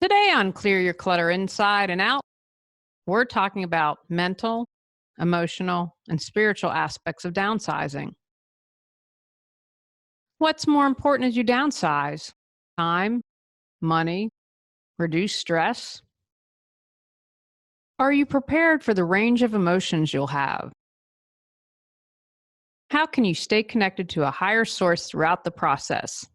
Today on Clear Your Clutter Inside and Out, we're talking about mental, emotional, and spiritual aspects of downsizing. What's more important as you downsize? Time, money, reduce stress? Are you prepared for the range of emotions you'll have? How can you stay connected to a higher source throughout the process?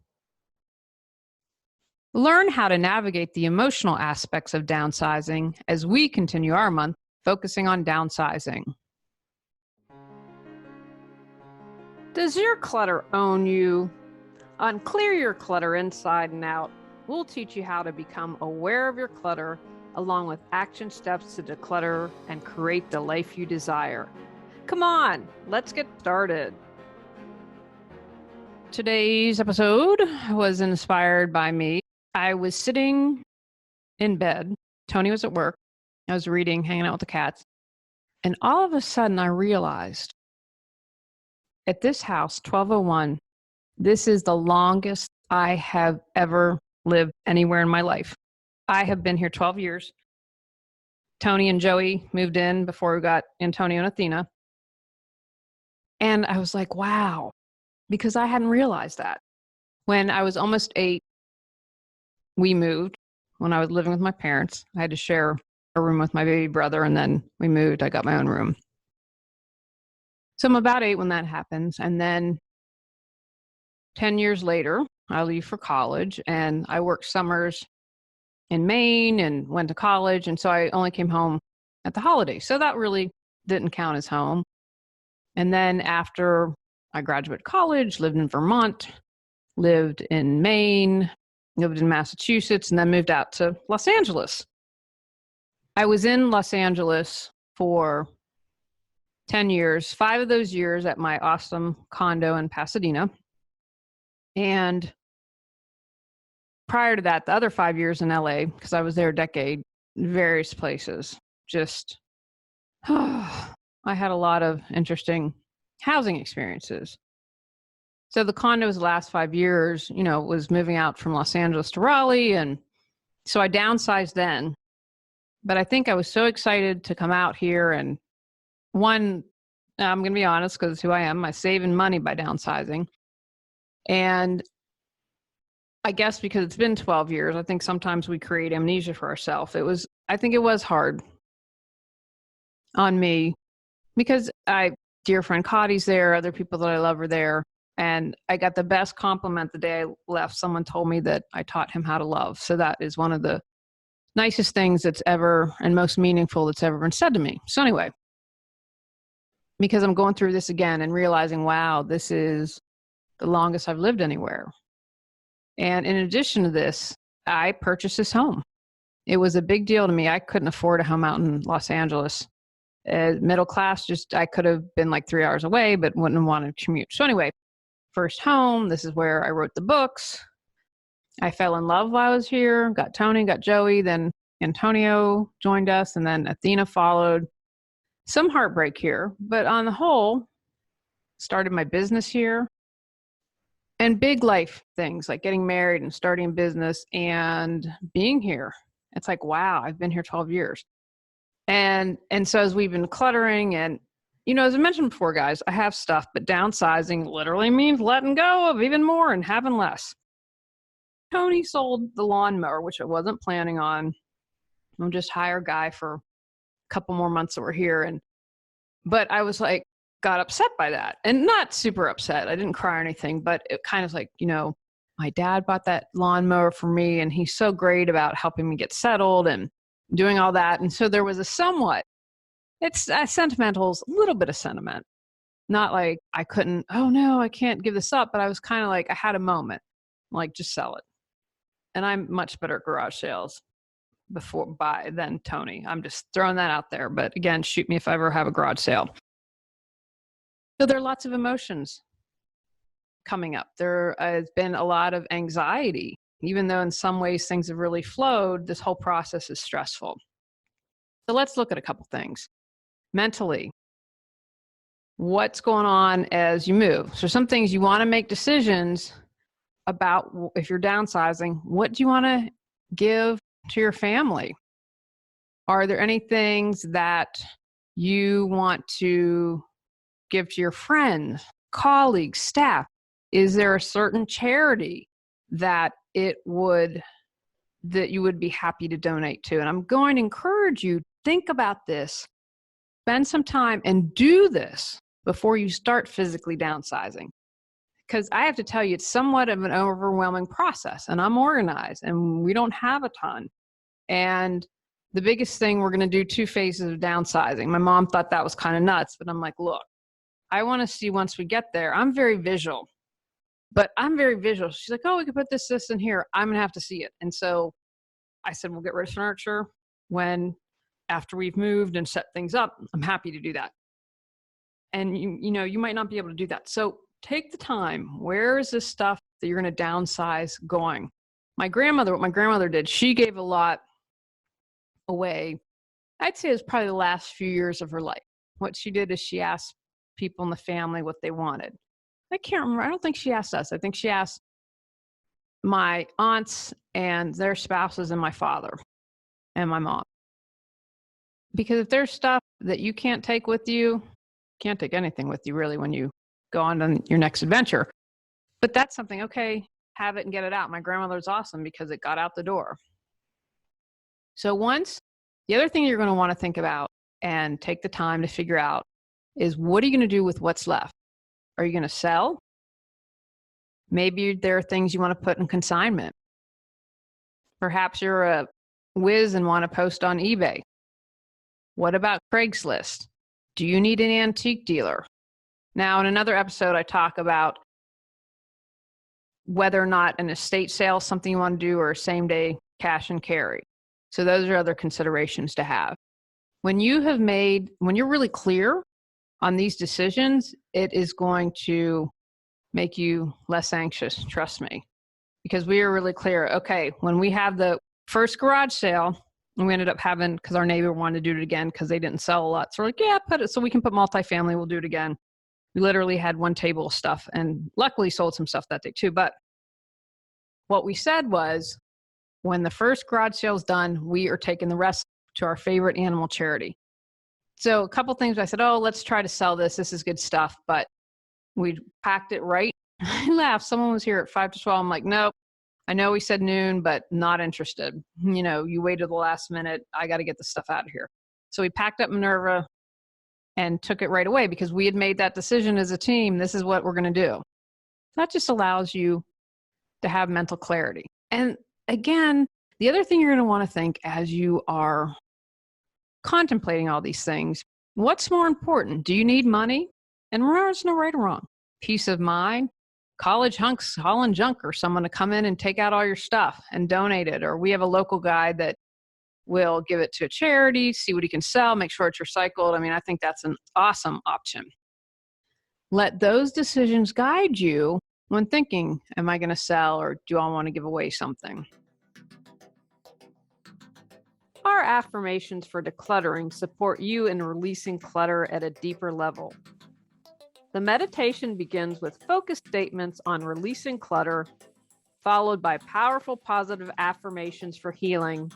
Learn how to navigate the emotional aspects of downsizing as we continue our month focusing on downsizing. Does your clutter own you? On Clear Your Clutter Inside and Out, we'll teach you how to become aware of your clutter along with action steps to declutter and create the life you desire. Come on, let's get started. Today's episode was inspired by me. I was sitting in bed. Tony was at work. I was reading, hanging out with the cats. And all of a sudden, I realized at this house, 1201, this is the longest I have ever lived anywhere in my life. I have been here 12 years. Tony and Joey moved in before we got Antonio and Athena. And I was like, wow, because I hadn't realized that. When I was almost 8, we moved. When I was living with my parents, I had to share a room with my baby brother, and then we moved. I got my own room. So I'm about 8 when that happens. And then 10 years later, I leave for college, and I worked summers in Maine and went to college. And so I only came home at the holidays. So that really didn't count as home. And then after I graduated college, lived in Vermont, lived in Maine, lived in Massachusetts, and then moved out to Los Angeles. I was in Los Angeles for 10 years, 5 of those years at my awesome condo in Pasadena. And prior to that, the other 5 years in LA, because I was there a decade, various places, just, I had a lot of interesting housing experiences. So the condos the last 5 years, was moving out from Los Angeles to Raleigh. And so I downsized then. But I think I was so excited to come out here. And one, I'm going to be honest, because it's who I am, I saving money by downsizing. And I guess because it's been 12 years, I think sometimes we create amnesia for ourselves. I think it was hard on me because dear friend Cottie's there, other people that I love are there. And I got the best compliment the day I left. Someone told me that I taught him how to love. So that is one of the nicest things that's ever and most meaningful that's ever been said to me. So anyway, because I'm going through this again and realizing, wow, this is the longest I've lived anywhere. And in addition to this, I purchased this home. It was a big deal to me. I couldn't afford a home out in Los Angeles. Middle class, I could have been like 3 hours away, but wouldn't have wanted to commute. So anyway, first home, this is where I wrote the books. I fell in love while I was here, got Tony, got Joey, then Antonio joined us, and then Athena followed. Some heartbreak here, but on the whole, started my business here. And big life things like getting married and starting a business and being here. It's like, wow, I've been here 12 years. And so as we've been cluttering and, as I mentioned before, guys, I have stuff, but downsizing literally means letting go of even more and having less. Tony sold the lawnmower, which I wasn't planning on. I'm just hire a guy for a couple more months that we're here. But I was like, got upset by that, and not super upset. I didn't cry or anything, but it kind of like, my dad bought that lawnmower for me, and he's so great about helping me get settled and doing all that. And so there was it's a little bit of sentiment, not like I couldn't, oh no, I can't give this up. But I was kind of like, I had a moment, like, just sell it. And I'm much better at garage sales than Tony. I'm just throwing that out there. But again, shoot me if I ever have a garage sale. So there are lots of emotions coming up. There has been a lot of anxiety. Even though in some ways things have really flowed, this whole process is stressful. So let's look at a couple things. Mentally, what's going on as you move? So some things you want to make decisions about. If you're downsizing, what do you want to give to your family? Are there any things that you want to give to your friends, colleagues, staff? Is there a certain charity that you would be happy to donate to? And I'm going to encourage you, think about this, spend some time and do this before you start physically downsizing. Because I have to tell you, it's somewhat of an overwhelming process, and I'm organized and we don't have a ton. And the biggest thing, we're going to do 2 phases of downsizing. My mom thought that was kind of nuts, but I'm like, look, I want to see once we get there. I'm very visual. She's like, oh, we could put this in here. I'm going to have to see it. And so I said, we'll get rid of furniture after we've moved and set things up. I'm happy to do that. And you might not be able to do that. So take the time. Where is this stuff that you're going to downsize going? What my grandmother did, she gave a lot away. I'd say it was probably the last few years of her life. What she did is she asked people in the family what they wanted. I can't remember. I don't think she asked us. I think she asked my aunts and their spouses and my father and my mom. Because if there's stuff that you can't take with you, can't take anything with you really when you go on your next adventure. But that's something, okay, have it and get it out. My grandmother's awesome because it got out the door. So the other thing you're going to want to think about and take the time to figure out is, what are you going to do with what's left? Are you going to sell? Maybe there are things you want to put in consignment. Perhaps you're a whiz and want to post on eBay. What about Craigslist? Do you need an antique dealer? Now, in another episode, I talk about whether or not an estate sale is something you want to do, or a same-day cash and carry. So those are other considerations to have. When you're really clear on these decisions, it is going to make you less anxious, trust me. Because we are really clear, okay, when we have the first garage sale, and we ended up having, because our neighbor wanted to do it again because they didn't sell a lot. So we're like, yeah, put it so we can put multifamily, we'll do it again. We literally had 1 table of stuff, and luckily sold some stuff that day too. But what we said was, when the first garage sale is done, we are taking the rest to our favorite animal charity. So a couple things I said, oh, let's try to sell this. This is good stuff. But we packed it right. I laughed. Someone was here at 5 to 12. I'm like, nope. I know we said noon, but not interested. You waited the last minute. I got to get the stuff out of here. So we packed up Minerva and took it right away because we had made that decision as a team. This is what we're going to do. That just allows you to have mental clarity. And again, the other thing you're going to want to think as you are contemplating all these things, what's more important? Do you need money? And there's no right or wrong. Peace of mind, college hunks hauling junk, or someone to come in and take out all your stuff and donate it. Or we have a local guy that will give it to a charity, see what he can sell, make sure it's recycled. I mean, I think that's an awesome option. Let those decisions guide you when thinking, am I going to sell, or do I want to give away something? Our affirmations for decluttering support you in releasing clutter at a deeper level. The meditation begins with focused statements on releasing clutter, followed by powerful positive affirmations for healing,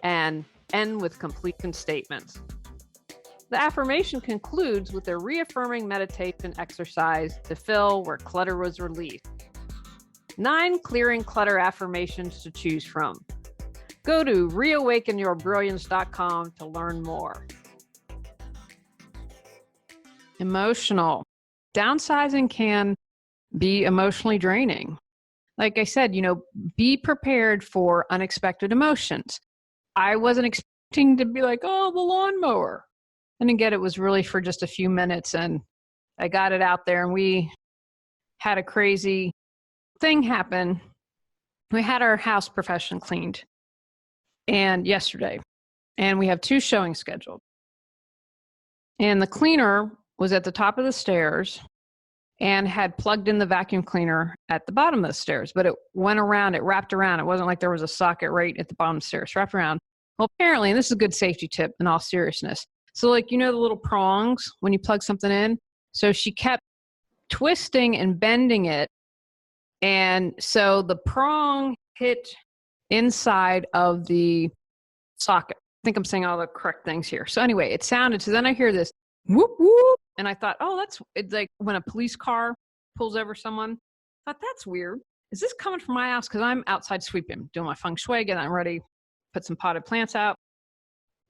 and end with completion statements. The affirmation concludes with a reaffirming meditation exercise to fill where clutter was released. 9 clearing clutter affirmations to choose from. Go to reawakenyourbrilliance.com to learn more. Emotional. Downsizing can be emotionally draining. Like I said, be prepared for unexpected emotions. I wasn't expecting to be like, oh, the lawnmower. And again, it was really for just a few minutes, and I got it out there, and we had a crazy thing happen. We had our house profession cleaned yesterday, and we have 2 showings scheduled. And the cleaner was at the top of the stairs and had plugged in the vacuum cleaner at the bottom of the stairs, but it wrapped around. It wasn't like there was a socket right at the bottom of the stairs, wrapped around. Well, apparently, and this is a good safety tip in all seriousness. So the little prongs when you plug something in? So she kept twisting and bending it. And so the prong hit inside of the socket. I think I'm saying all the correct things here. So anyway, it sounded, so then I hear this whoop, whoop. And I thought, oh, it's like when a police car pulls over someone. I thought, that's weird. Is this coming from my house? Because I'm outside sweeping, doing my feng shui, getting ready, put some potted plants out.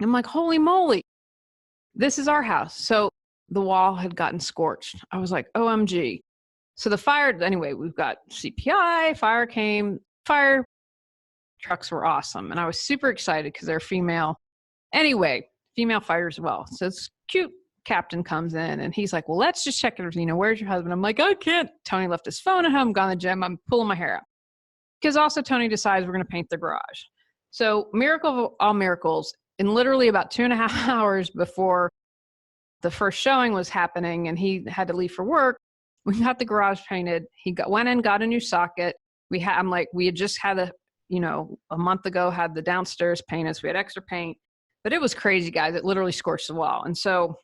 I'm like, holy moly, this is our house. So the wall had gotten scorched. I was like, OMG. So the fire, anyway, we've got CPI, fire came, fire trucks were awesome. And I was super excited because they're female. Anyway, female fighters as well. So this cute captain comes in and he's like, well, let's just check everything. Where's your husband? I'm like, I can't. Tony left his phone at home, gone to the gym. I'm pulling my hair out. Because also Tony decides we're going to paint the garage. So miracle of all miracles, in literally about 2.5 hours before the first showing was happening and he had to leave for work, we got the garage painted. He went in, got a new socket. We had just had a month ago had the downstairs painted, so we had extra paint. But it was crazy, guys. It literally scorched the wall. And so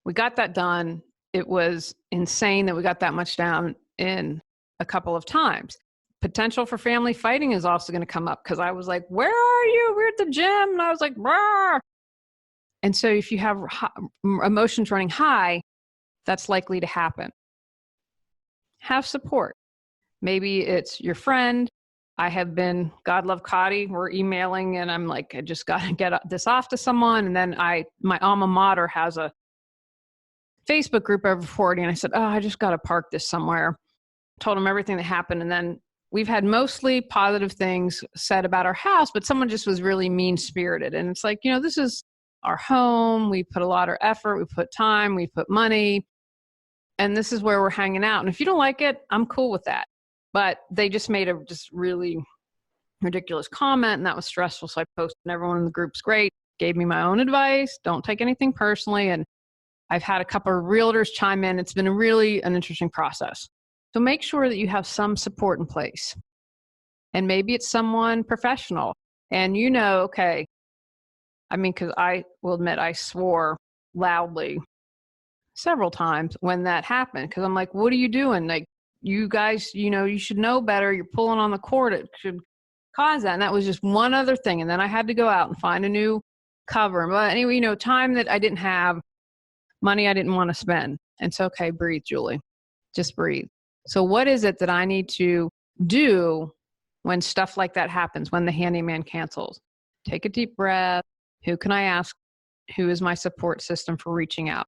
we got that done. It was insane that we got that much down in a couple of times. Potential for family fighting is also going to come up because I was like, where are you? We're at the gym. And I was like, rah. And so if you have emotions running high, that's likely to happen. Have support. Maybe it's your friend. I have been, God love Cotty, we're emailing and I'm like, I just got to get this off to someone. And then my alma mater has a Facebook group over 40. And I said, oh, I just got to park this somewhere. Told them everything that happened. And then we've had mostly positive things said about our house, but someone just was really mean-spirited. And it's like, this is our home. We put a lot of effort. We put time. We put money. And this is where we're hanging out. And if you don't like it, I'm cool with that. But they just made a just really ridiculous comment, and that was stressful. So I posted, and everyone in the group's great, gave me my own advice. Don't take anything personally. And I've had a couple of realtors chime in. It's been an interesting process. So make sure that you have some support in place. And maybe it's someone professional. And okay, because I will admit I swore loudly several times when that happened. Because I'm like, what are you doing? Like, you guys, you should know better. You're pulling on the cord. It should cause that. And that was just one other thing. And then I had to go out and find a new cover. But anyway, time that I didn't have, money I didn't want to spend. And it's okay, breathe, Julie. Just breathe. So what is it that I need to do when stuff like that happens, when the handyman cancels? Take a deep breath. Who can I ask? Who is my support system for reaching out?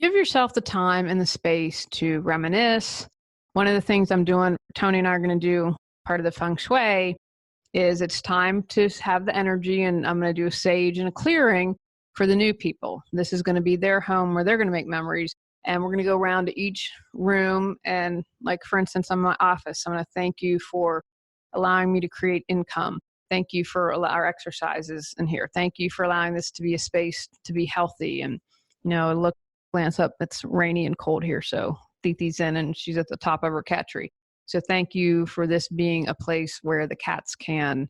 Give yourself the time and the space to reminisce. One of the things I'm doing, Tony and I are going to do, part of the feng shui, is it's time to have the energy, and I'm going to do a sage and a clearing for the new people. This is going to be their home where they're going to make memories. And we're going to go around to each room. And like, for instance, in my office, I'm going to thank you for allowing me to create income. Thank you for our exercises in here. Thank you for allowing this to be a space to be healthy. And, glance up, it's rainy and cold here. So Thithi's in and she's at the top of her cat tree. So thank you for this being a place where the cats can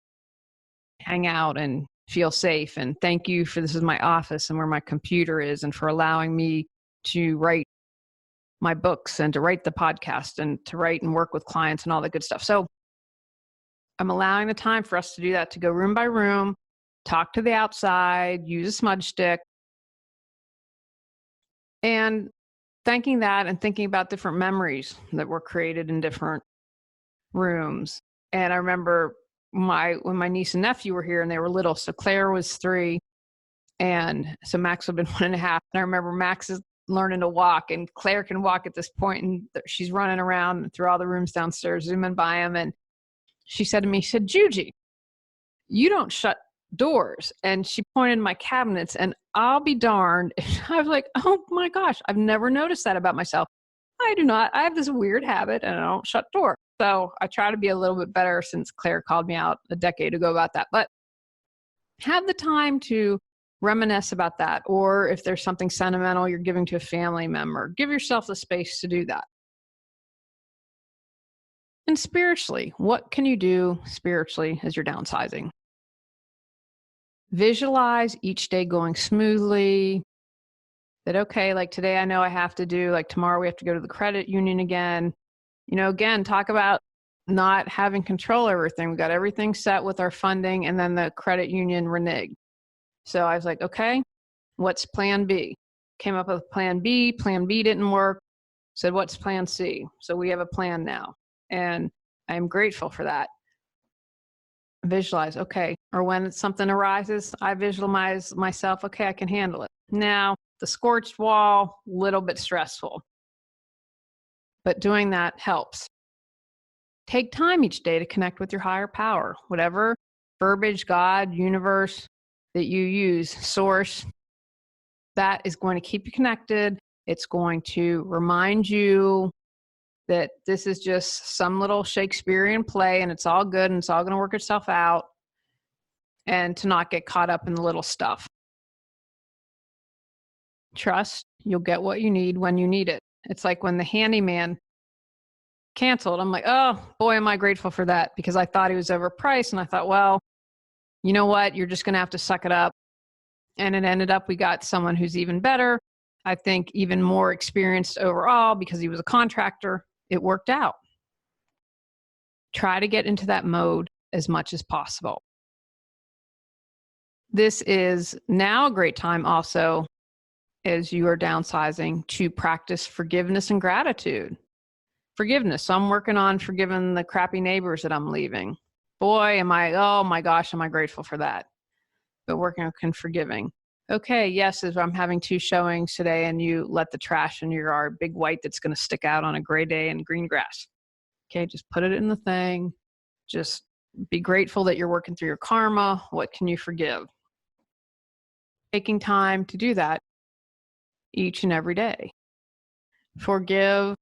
hang out and feel safe. And thank you for this is my office and where my computer is, and for allowing me to write my books and to write the podcast and to write and work with clients and all that good stuff. So I'm allowing the time for us to do that, to go room by room, talk to the outside, use a smudge stick, and thanking that and thinking about different memories that were created in different rooms. And I remember when my niece and nephew were here and they were little. So Claire was 3 and so Max would have been 1.5. And I remember Max is learning to walk and Claire can walk at this point, and she's running around through all the rooms downstairs, zooming by them. And she said to me, Juji, you don't shut doors. And she pointed to my cabinets, and I'll be darned. I was like, oh my gosh, I've never noticed that about myself. I do not. I have this weird habit and I don't shut doors. So I try to be a little bit better since Claire called me out a decade ago about that. But have the time to reminisce about that. Or if there's something sentimental you're giving to a family member, give yourself the space to do that. And spiritually, what can you do spiritually as you're downsizing? Visualize each day going smoothly. That, okay, like today I know I have to do, like tomorrow we have to go to the credit union again. Again, talk about not having control over everything. We got everything set with our funding, and then the credit union reneged. So I was like, okay, what's plan B? Came up with plan B. Plan B didn't work. Said, what's plan C? So we have a plan now. And I'm grateful for that. Visualize, okay. Or when something arises, I visualize myself, okay, I can handle it. Now, the scorched wall, little bit stressful. But doing that helps. Take time each day to connect with your higher power, whatever verbiage, God, universe that you use, source, that is going to keep you connected. It's going to remind you that this is just some little Shakespearean play and it's all good and it's all going to work itself out, and to not get caught up in the little stuff. Trust you'll get what you need when you need it. It's like when the handyman canceled. I'm like, oh boy, am I grateful for that, because I thought he was overpriced. And I thought, well, you know what? You're just going to have to suck it up. And it ended up, we got someone who's even better. I think even more experienced overall because he was a contractor. It worked out. Try to get into that mode as much as possible. This is now a great time also, as you are downsizing, to practice forgiveness and gratitude. Forgiveness. So I'm working on forgiving the crappy neighbors that I'm leaving. Boy, oh my gosh, am I grateful for that. But working on forgiving. Okay, yes, if I'm having 2 showings today and you let the trash in your yard, big white that's going to stick out on a gray day and green grass. Okay, just put it in the thing. Just be grateful that you're working through your karma. What can you forgive? Taking time to do that each and every day. Forgive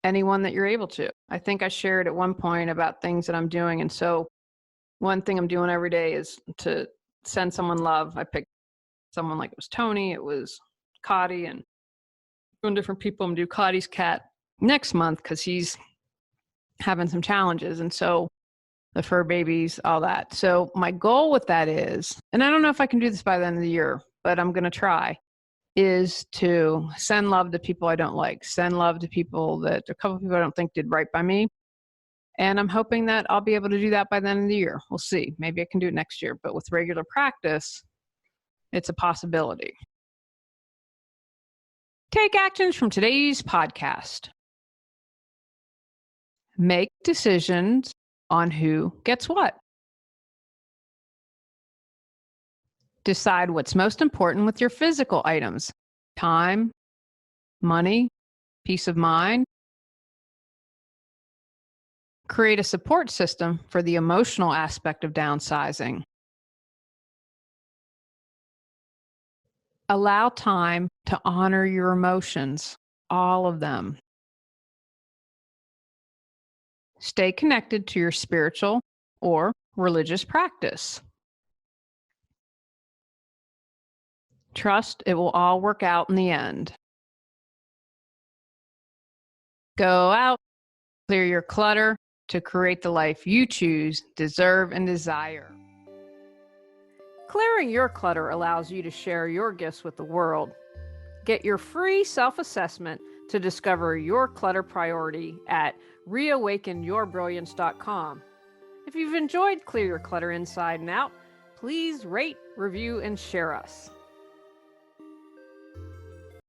anyone that you're able to. I think I shared at one point about things that I'm doing. And so one thing I'm doing every day is to send someone love. I picked someone, like it was Tony, it was Cotty, and doing different people. I'm going to do Cotty's cat next month because he's having some challenges. And so the fur babies, all that. So my goal with that is, and I don't know if I can do this by the end of the year, but I'm going to try, is to send love to people I don't like, send love to people that a couple of people I don't think did right by me. And I'm hoping that I'll be able to do that by the end of the year. We'll see. Maybe I can do it next year, but with regular practice, it's a possibility. Take actions from today's podcast. Make decisions on who gets what. Decide what's most important with your physical items: time, money, peace of mind. Create a support system for the emotional aspect of downsizing. Allow time to honor your emotions, all of them. Stay connected to your spiritual or religious practice. Trust it will all work out in the end. Go out, clear your clutter to create the life you choose, deserve, and desire. Clearing your clutter allows you to share your gifts with the world. Get your free self-assessment to discover your clutter priority at reawakenyourbrilliance.com. If you've enjoyed Clear Your Clutter Inside and Out, please rate, review, and share us.